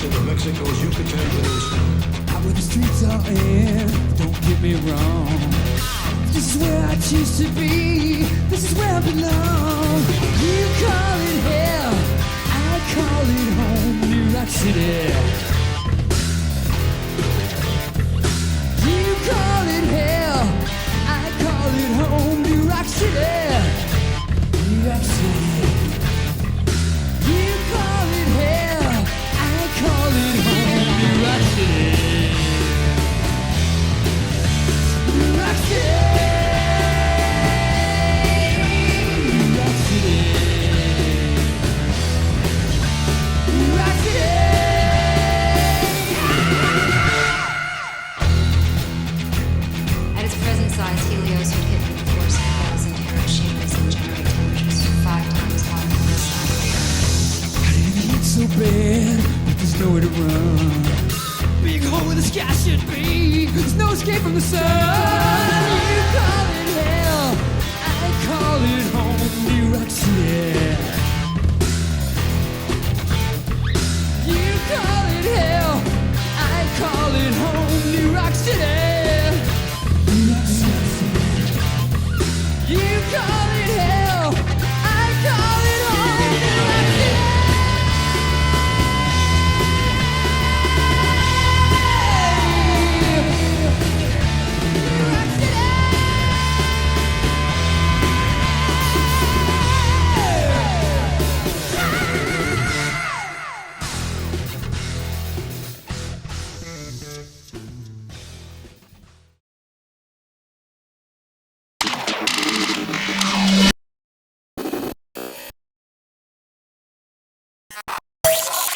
to the Mexico's Yucatan Peninsula. Out where the streets are in, don't get me wrong. This is where I choose to be, this is where I belong. You call it hell, I call it home, New York City. You call it hell, I call it home, New York City. New York City. You call it hell, I call it home, New York City. New York City. New York City. New York City. At its present size, Helios would hit with force 1,000 Hiroshimas and generate temperatures 5 times hotter than the sun. How did it get so bad? But there's nowhere to run. Big hole in the sky should be. There's no escape from the sun. You call it hell, I call it home, New York City.